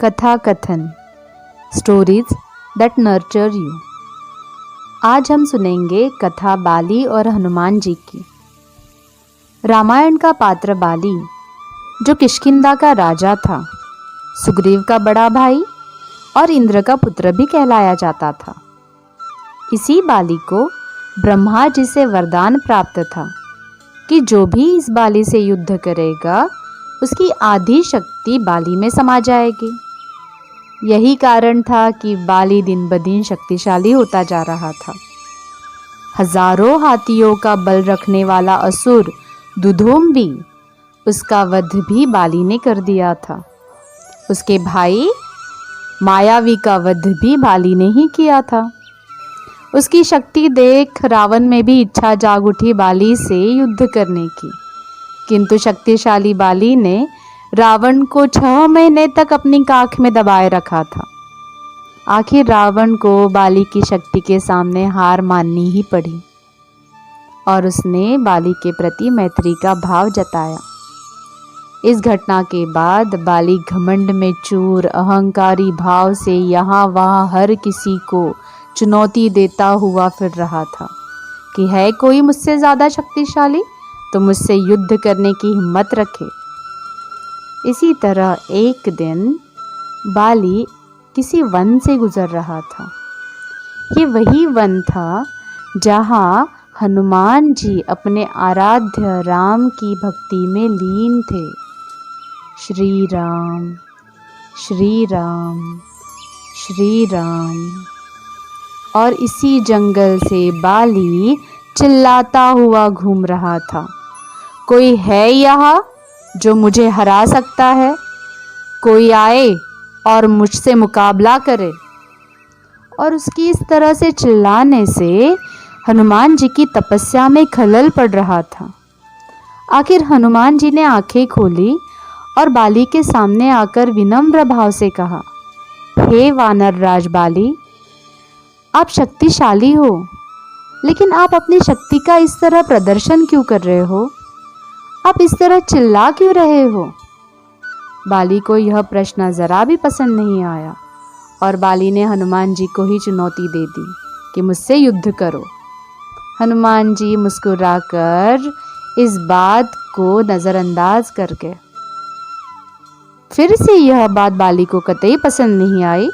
कथा कथन stories that nurture you. आज हम सुनेंगे कथा बाली और हनुमान जी की। रामायण का पात्र बाली जो किष्किंधा का राजा था, सुग्रीव का बड़ा भाई और इंद्र का पुत्र भी कहलाया जाता था। इसी बाली को ब्रह्मा जी से वरदान प्राप्त था कि जो भी इस बाली से युद्ध करेगा उसकी आधी शक्ति बाली में समा जाएगी। यही कारण था कि बाली दिन ब दिन शक्तिशाली होता जा रहा था। हजारों हाथियों का बल रखने वाला असुर दुधोम्बी, उसका वध भी बाली ने कर दिया था। उसके भाई मायावी का वध भी बाली ने ही किया था। उसकी शक्ति देख रावण में भी इच्छा जाग उठी बाली से युद्ध करने की, किंतु शक्तिशाली बाली ने रावण को 6 महीने तक अपनी काख में दबाए रखा था। आखिर रावण को बाली की शक्ति के सामने हार माननी ही पड़ी और उसने बाली के प्रति मैत्री का भाव जताया। इस घटना के बाद बाली घमंड में चूर अहंकारी भाव से यहाँ वहाँ हर किसी को चुनौती देता हुआ फिर रहा था कि है कोई मुझसे ज़्यादा शक्तिशाली तो मुझसे युद्ध करने की हिम्मत रखे। इसी तरह एक दिन बाली किसी वन से गुजर रहा था। ये वही वन था जहाँ हनुमान जी अपने आराध्य राम की भक्ति में लीन थे। श्री राम श्री राम श्री राम। और इसी जंगल से बाली चिल्लाता हुआ घूम रहा था, कोई है यहाँ जो मुझे हरा सकता है? कोई आए और मुझसे मुकाबला करे। और उसकी इस तरह से चिल्लाने से हनुमान जी की तपस्या में खलल पड़ रहा था। आखिर हनुमान जी ने आंखें खोली और बाली के सामने आकर विनम्र भाव से कहा, हे वानर राज बाली, आप शक्तिशाली हो, लेकिन आप अपनी शक्ति का इस तरह प्रदर्शन क्यों कर रहे हो? आप इस तरह चिल्ला क्यों रहे हो? बाली को यह प्रश्न जरा भी पसंद नहीं आया और बाली ने हनुमान जी को ही चुनौती दे दी कि मुझसे युद्ध करो। हनुमान जी मुस्कुराकर इस बात को नज़रअंदाज करके फिर से यह बात बाली को कतई पसंद नहीं आई।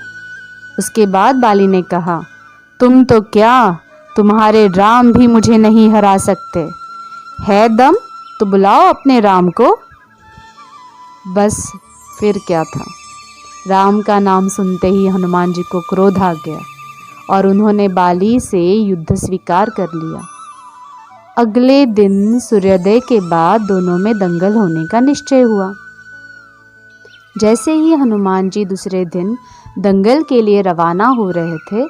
उसके बाद बाली ने कहा, तुम तो क्या, तुम्हारे राम भी मुझे नहीं हरा सकते। है दम तो बुलाओ अपने राम को। बस फिर क्या था, राम का नाम सुनते ही हनुमान जी को क्रोध आ गया और उन्होंने बाली से युद्ध स्वीकार कर लिया। अगले दिन सूर्योदय के बाद दोनों में दंगल होने का निश्चय हुआ। जैसे ही हनुमान जी दूसरे दिन दंगल के लिए रवाना हो रहे थे,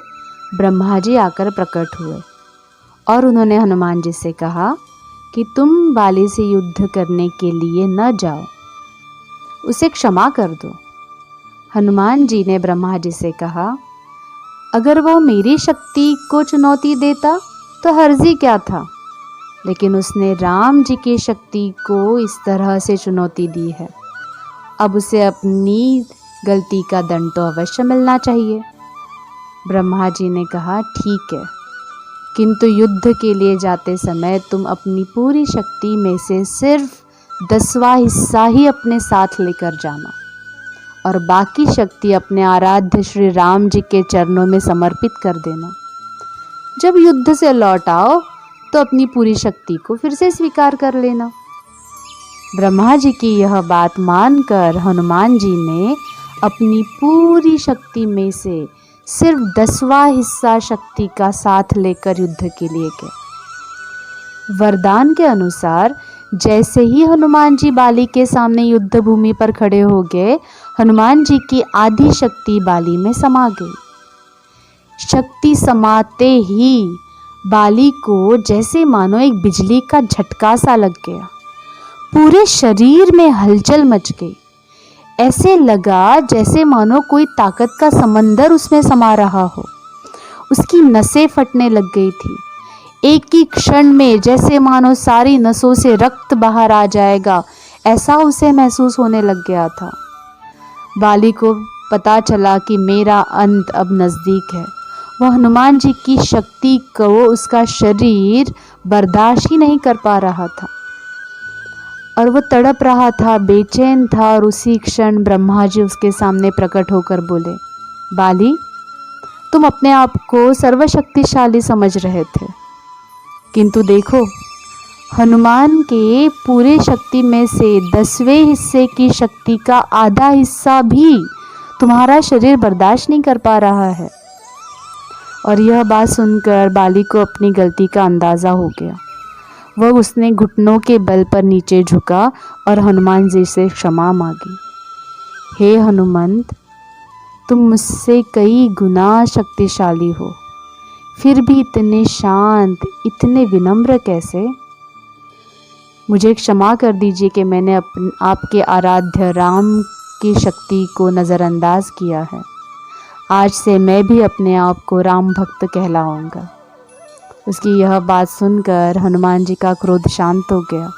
ब्रह्मा जी आकर प्रकट हुए और उन्होंने हनुमान जी से कहा कि तुम बाली से युद्ध करने के लिए न जाओ, उसे क्षमा कर दो। हनुमान जी ने ब्रह्मा जी से कहा, अगर वह मेरी शक्ति को चुनौती देता तो हर्जी क्या था, लेकिन उसने राम जी की शक्ति को इस तरह से चुनौती दी है, अब उसे अपनी गलती का दंड तो अवश्य मिलना चाहिए। ब्रह्मा जी ने कहा, ठीक है, किंतु युद्ध के लिए जाते समय तुम अपनी पूरी शक्ति में से सिर्फ 10वां हिस्सा ही अपने साथ लेकर जाना और बाकी शक्ति अपने आराध्य श्री राम जी के चरणों में समर्पित कर देना। जब युद्ध से लौट आओ तो अपनी पूरी शक्ति को फिर से स्वीकार कर लेना। ब्रह्मा जी की यह बात मानकर हनुमान जी ने अपनी पूरी शक्ति में से सिर्फ 10वां हिस्सा शक्ति का साथ लेकर युद्ध के लिए गए। वरदान के अनुसार जैसे ही हनुमान जी बाली के सामने युद्ध भूमि पर खड़े हो गए, हनुमान जी की आधी शक्ति बाली में समा गई। शक्ति समाते ही बाली को जैसे मानो एक बिजली का झटका सा लग गया। पूरे शरीर में हलचल मच गई। ऐसे लगा जैसे मानो कोई ताकत का समंदर उसमें समा रहा हो। उसकी नसें फटने लग गई थी। एक ही क्षण में जैसे मानो सारी नसों से रक्त बाहर आ जाएगा, ऐसा उसे महसूस होने लग गया था। बाली को पता चला कि मेरा अंत अब नज़दीक है। वह हनुमान जी की शक्ति को उसका शरीर बर्दाश्त ही नहीं कर पा रहा था और वो तड़प रहा था, बेचैन था। और उसी क्षण ब्रह्मा जी उसके सामने प्रकट होकर बोले, बाली, तुम अपने आप को सर्वशक्तिशाली समझ रहे थे, किंतु देखो, हनुमान के पूरे शक्ति में से 10वें हिस्से की शक्ति का आधा हिस्सा भी तुम्हारा शरीर बर्दाश्त नहीं कर पा रहा है। और यह बात सुनकर बाली को अपनी गलती का अंदाज़ा हो गया। वह उसने घुटनों के बल पर नीचे झुका और हनुमान जी से क्षमा मांगी। हे हनुमंत, तुम मुझसे कई गुना शक्तिशाली हो, फिर भी इतने शांत, इतने विनम्र कैसे? मुझे क्षमा कर दीजिए कि मैंने आपके आराध्य राम की शक्ति को नज़रअंदाज किया है। आज से मैं भी अपने आप को राम भक्त कहलाऊंगा। उसकी यह बात सुनकर हनुमान जी का क्रोध शांत हो गया।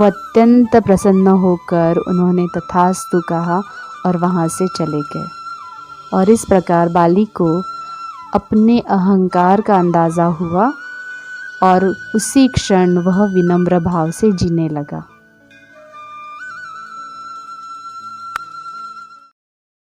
वह अत्यंत प्रसन्न होकर उन्होंने तथास्तु कहा और वहाँ से चले गए। और इस प्रकार बाली को अपने अहंकार का अंदाज़ा हुआ और उसी क्षण वह विनम्र भाव से जीने लगा।